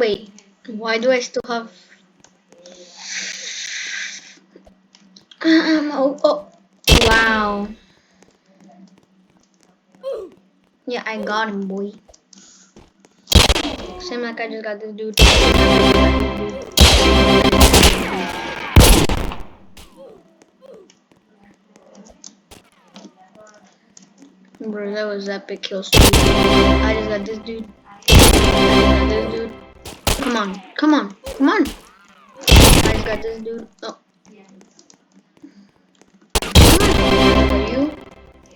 Wait, why do I still have... oh, wow. Yeah, I got him, boy. Same like I just got this dude. Bro, that was epic kill streak. I just got this dude. I just got this dude. Come on, come on, come on. I just got this dude. Oh. You.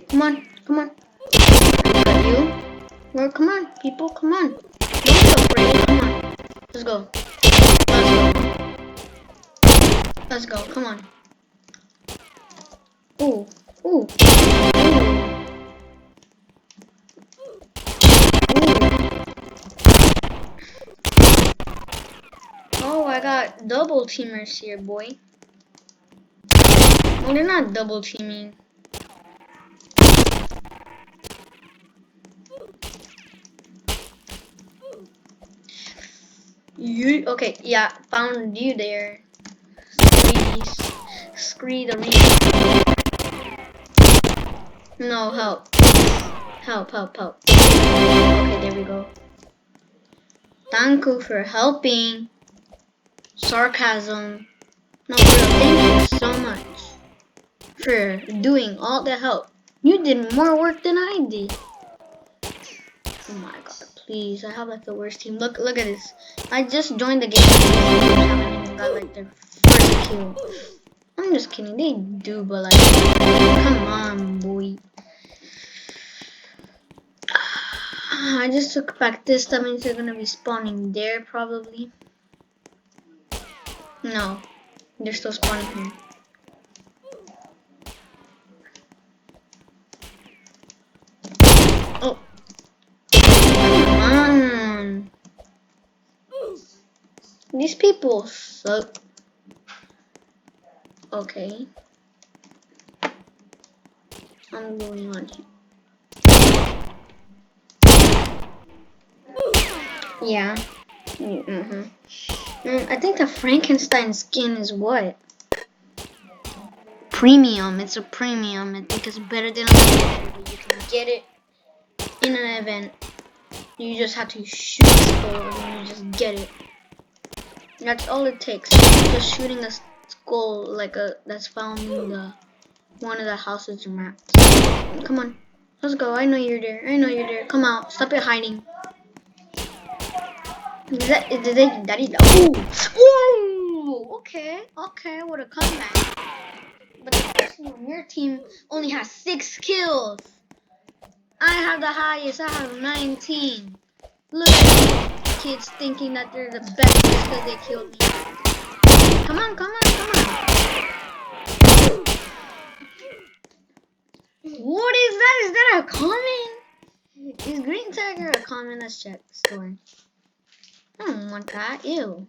Come on, come on. I got you. Well, come on, people, come on. Don't be afraid. Come on. Let's go. Let's go. Let's go. Come on. Ooh. Ooh. Ooh. Oh, I got double teamers here, boy. Well, they're not double teaming. You okay? Yeah, found you there. Scree the No, help. Help, help, help. Okay, there we go. Thank you for helping. Sarcasm. No, bro, thank you so much for doing all the help. You did more work than I did. Oh my god, please. I have like the worst team. Look at this. I just joined the game. I haven't even got like their first kill. I'm just kidding. They do, but like, come on, boy. I just took back this. That means they're gonna be spawning there, probably. No, they're still spawning here. Oh, come on! These people suck. Okay, I'm going on here. Yeah. I think the Frankenstein skin is what? Premium. It's a premium. I think it's better than a legendary, but you can get it in an event. You just have to shoot a skull and you just get it. That's all it takes. Just shooting a skull like that's found in one of the houses or maps. Come on. Let's go. I know you're there. I know you're there. Come out. Stop your hiding. Did that? Ooh! Okay, what a comeback. But the person on your team only has 6 kills. I have the highest. I have 19. Look at these kids thinking that they're the best because they killed me. Come on. What is that? Is that a comment? Is Green Tiger a comment? Let's check the story. Oh my god, ew.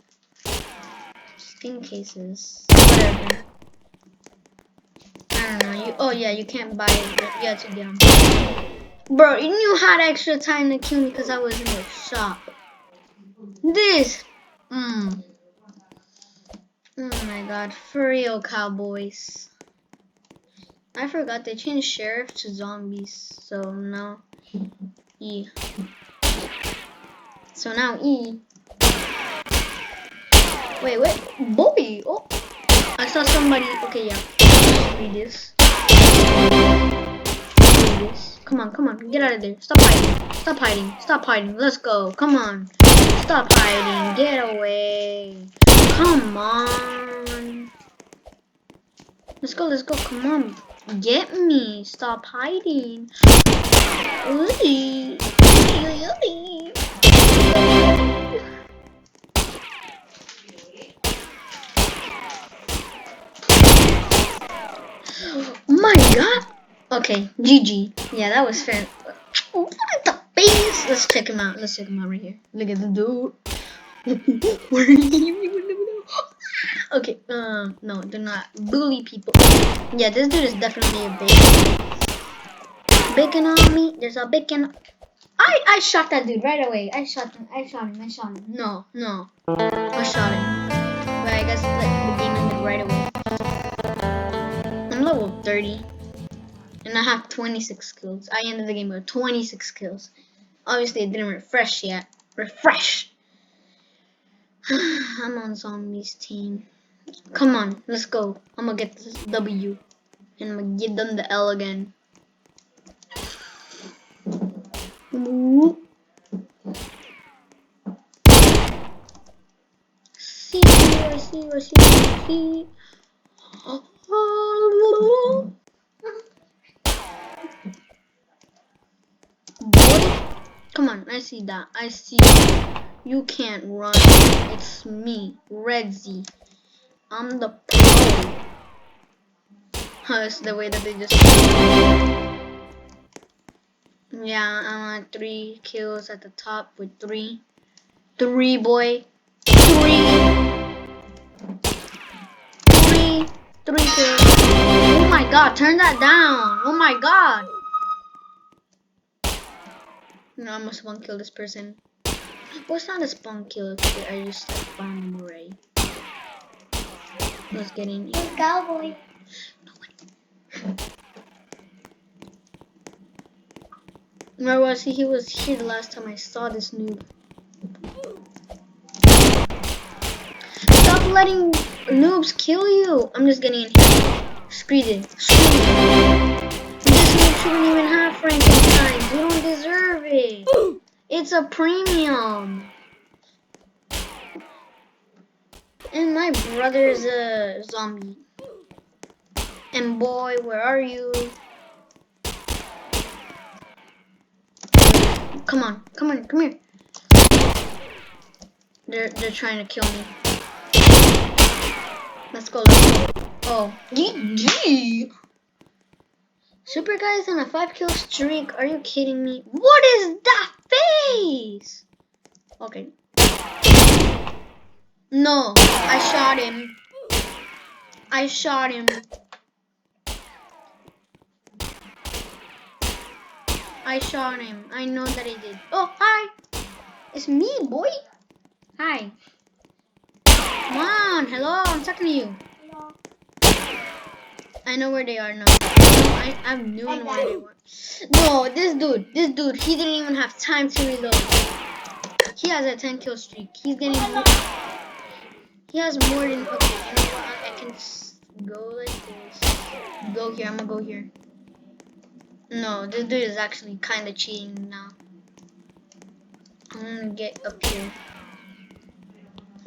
Skin cases. Whatever. I don't know. You can't buy it. You have to get them. Bro, you had extra time to kill me because I was in the shop. This. Oh my god. For real, cowboys. I forgot they changed sheriff to zombies. So now E. So now E. Wait, boy! Oh, I saw somebody. Okay, yeah. Read this. Read this. Come on, get out of there. Stop hiding. Let's go. Come on. Stop hiding. Get away. Come on. Let's go. Come on. Get me. Stop hiding. Ooh. My god. Okay, GG. Yeah, that was fair. What the face? Let's check him out. Right here. Look at the dude. Okay, no, do not bully people. Yeah, this dude is definitely a bacon. Bacon on me. There's a bacon. I shot that dude right away. I shot him. No. I shot him. But I guess the game ended right away. I'm level 30. And I have 26 kills. I ended the game with 26 kills. Obviously, it didn't refresh yet. Refresh! I'm on Zombies team. Come on, let's go. I'm gonna get this W. And I'm gonna give them the L again. See. Boy, come on, I see that. I see you can't run. It's me, Redzy. I'm the pro. That's the way that they just. Yeah, I'm at 3 kills at the top with 3. 3, boy. 3 kills. Oh my god, turn that down. Oh my god. No, I'm gonna spawn kill this person. Well, it's not a spawn kill. I just like found him already. Let's get in here. Cowboy. Where was he? He was here the last time I saw this noob. Stop letting noobs kill you. I'm just getting in here. Screed it. This noob shouldn't even have Frankenstein. You don't deserve it. It's a premium. And my brother's a zombie. And boy, where are you? Come on, come here. They're trying to kill me. Let's go. Oh, GG. Super guy's on a 5-kill streak. Are you kidding me? What is that face? Okay. No, I shot him. I know that I did. Oh, hi. It's me, boy. Hi. Come on. Hello. I'm talking to you. Hello. I know where they are now. I'm knowing where they were. No, this dude, he didn't even have time to reload. He has a 10-kill streak. He's getting more. He has more than. Okay, you know what? I can go like this. Go here. I'm gonna go here. No, this dude is actually kind of cheating now. I'm gonna get up here.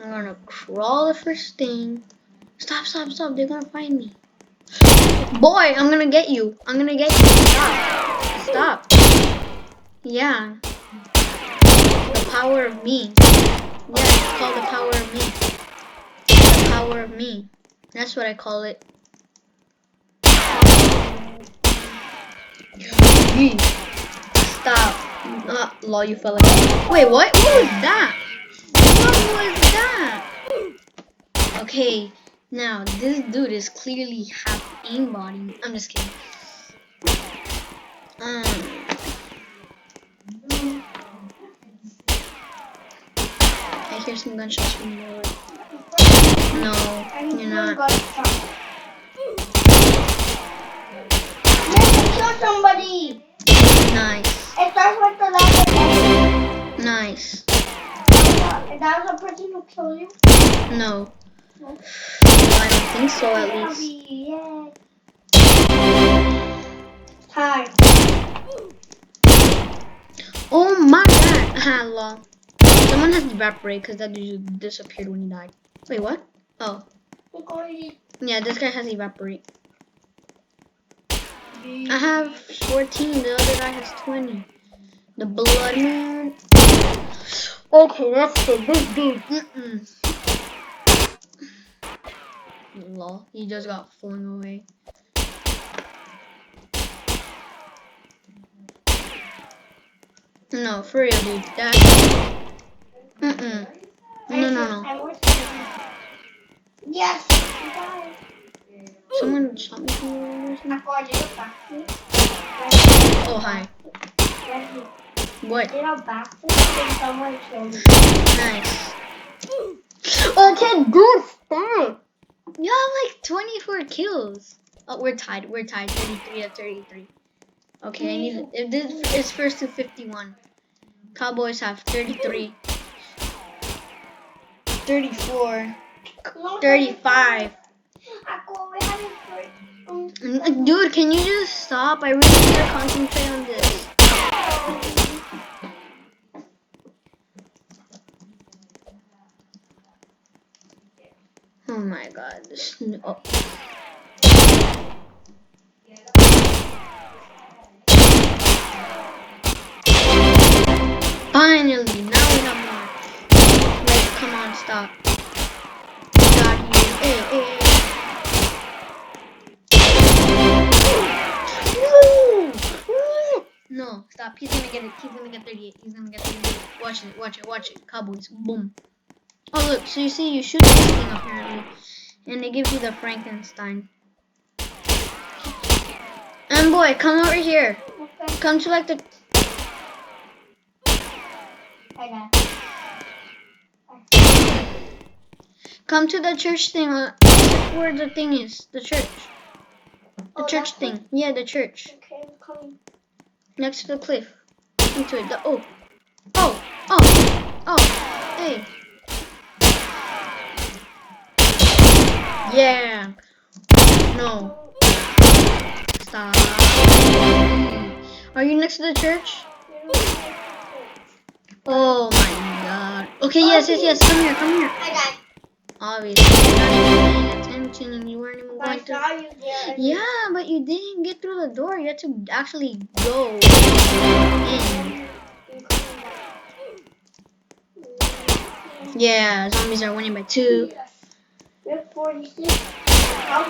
I'm gonna crawl the first thing. Stop. They're gonna find me. Boy, I'm gonna get you. Stop. Yeah. The power of me. Yeah, it's called the power of me. The power of me. That's what I call it. Stop. Lol, you fell again. Wait, what? What was that? Okay, now this dude is clearly half aimbotting. I'm just kidding. I hear some gunshots from the north. No, you're not. Kill somebody. Nice. It starts with the letter A. Nice. That was a person who killed you? No. I don't think so, at least. Yeah. Hi. Oh my god. Ah, lol. Someone has evaporate because that dude disappeared when he died. Wait, what? Oh. Yeah, this guy has evaporate. I have 14. The other guy has 20. The blood man. Okay, that's the big dude. Lol, he just got flung away. No, for real, dude. That. No. Yes. Someone shot me from over or something? Oh, hi. What? Did a backflip and someone killed me. Nice. Okay, dude, stop. You have like 24 kills. Oh, we're tied. We're tied. 33 to 33. Okay, I need. If this is first to 51. Cowboys have 33, 34, 35. Dude, can you just stop? I really need to concentrate on this. Oh my god. Oh. Finally, now we have more. Wait, come on, stop. Got you. Hey, hey, hey. No, stop. He's gonna get it. He's gonna get 38. He's gonna get 38. Watch it, watch it, watch it. Cowboys. Boom. Oh, look. So you see, you shoot this thing apparently. And they give you the Frankenstein. And boy, come over here. Okay. Come to like the... Come to the church thing. Where the thing is. The church. The church thing. It? Yeah, the church. Okay, I'm coming. Next to the cliff. Into it. Oh. Oh. Oh. Oh. Hey. Yeah. No. Stop. Are you next to the church? Oh my god. Okay, yes, yes, yes. Come here, come here. I died. Obviously, you're not even paying attention and you weren't even I going saw to. you there. Yeah, but you didn't get through the door. You had to actually go in. Yeah, zombies are winning by 2. We have 46. I'm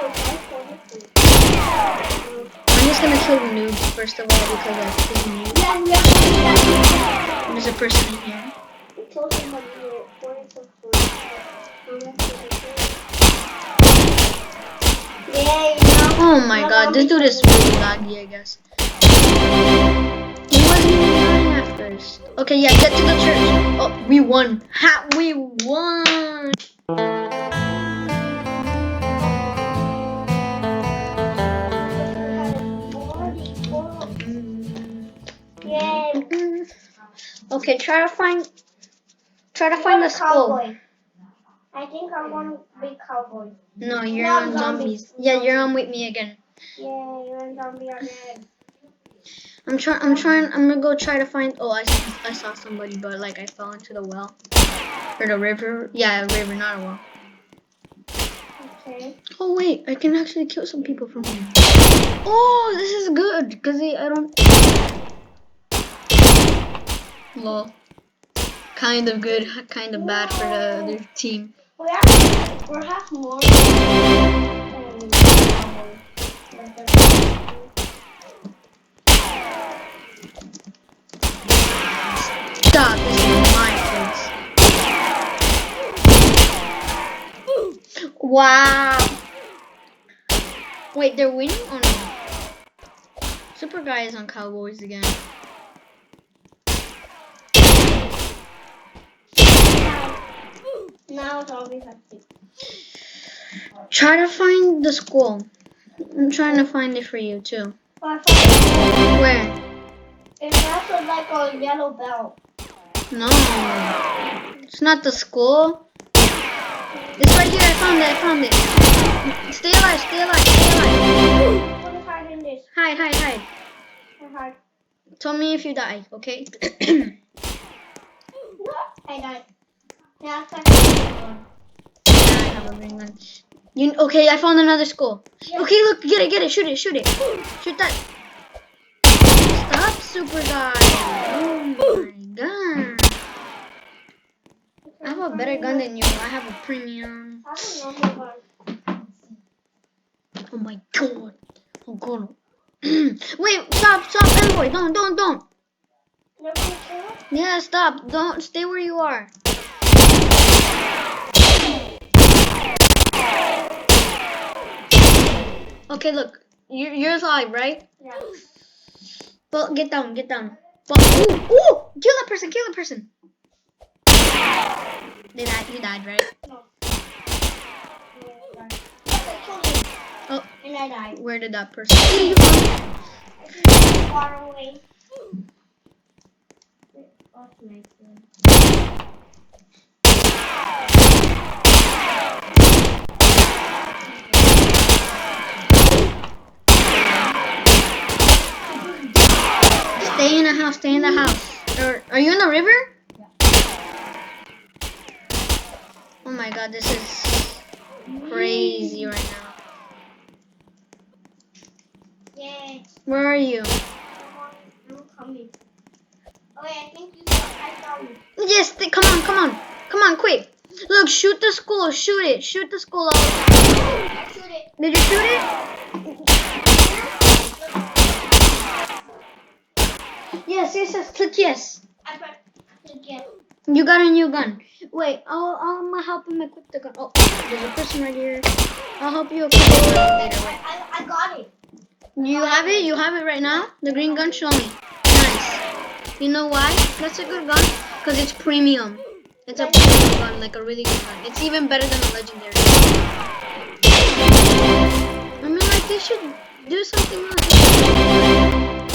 I'm just gonna kill the noob first of all because I think noob. Yeah, we have 47. There's a person in here. We killed somebody here. 46. Yay, Oh my god, this dude is really laggy, I guess. He wasn't even dying at first. Okay, yeah, get to the church. Oh, we won. Ha, we won. Yay. Okay, try to find the skull. Cowboy. I think I'm gonna be cowboy. No, you're No, on zombies. Yeah, you're on with me again. Yeah, you're on zombie again. I'm gonna go try to find. Oh, I saw somebody, but like I fell into the well or the river. Yeah, a river, not a well. Okay. Oh wait, I can actually kill some people from here. Oh, this is good because I don't. Lol. Kind of good, kind of bad for the other team. We have more. Stop, this is my place. Wow. Wait, they're winning or no? Super Guy is on Cowboys again. Now zombies have to. Try to find the skull. I'm trying to find it for you too. Oh, I found it. Where? It's also like a yellow belt. No. It's not the skull. It's right here. I found it. Stay alive, stay alive, stay alive. I'm gonna hide in this. Hide, hide, hide. I hide. Tell me if you die, okay? I died. Now it's like I have a green gun. Okay, I found another skull. Yeah. Okay, look, get it, shoot it. Shoot that. Stop, Super Guy. Oh my god. I have a better gun than you. I have a premium. I don't know who gun. Oh my god. Oh god. Wait, stop, Envoy. Don't. Never kill? Yeah, stop. Don't stay where you are. Okay, look. You're alive, right? Yeah. Well, get down. Well, ooh! Kill that person! Kill that person! They died. You died, right? No. Okay, killed him. Oh. And I died. Where did that person see you from? Far away. What's my turn? Stay in the house. Stay in the house. Are you in the river? Oh my god, this is crazy right now. Yeah. Where are you? I'm coming. Okay, I think I saw you. Yes, come on, come on. Come on, quick. Look, shoot the school. Shoot it. Shoot the school out. I shoot it. Did you shoot it? Yes. Click yes. I pressed click yes. You got a new gun. Wait, I'm gonna help him equip the gun. Oh, there's a person right here. I'll help you equip the gun later. Wait. I got it. You have it? You have it right now? The green gun? Show me. Nice. You know why? That's a good gun? Because it's premium. It's a premium gun, like a really good gun. It's even better than a legendary. I mean, like, they should do something else.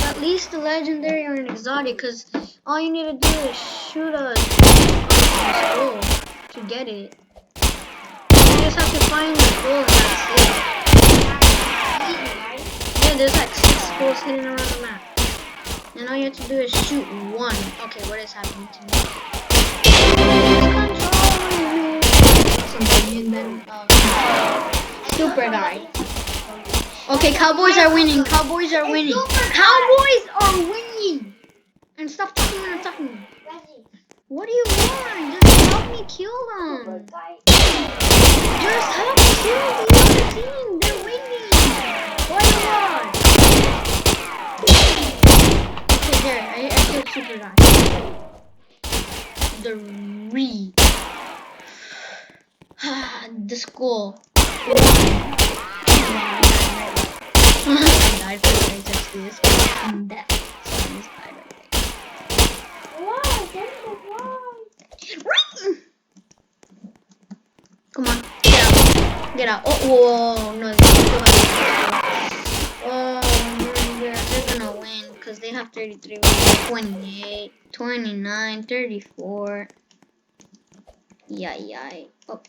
At least the legendary or an exotic, because all you need to do is shoot a skull to get it. You just have to find the skull and that's it. Yeah, there's like 6 skulls hidden around the map. And all you have to do is shoot one. Okay, what is happening to me? Super guy. Okay, Cowboys are winning. Cowboys are winning. Cowboys are winning. And stop talking when I'm talking. What do you want? Just help me kill them. Just help kill the other team. They're winning. What do you want? Okay, there. I killed Super Guy. The school. I died for the just this. I'm dead. So I just died right there. Come on, get out. Get out. Oh, whoa, no, they're gonna win because they have 33, 28, 29, 34. Yay. Oh.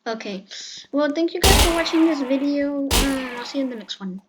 Okay. Well, thank you guys for watching this video. I'll see you in the next one.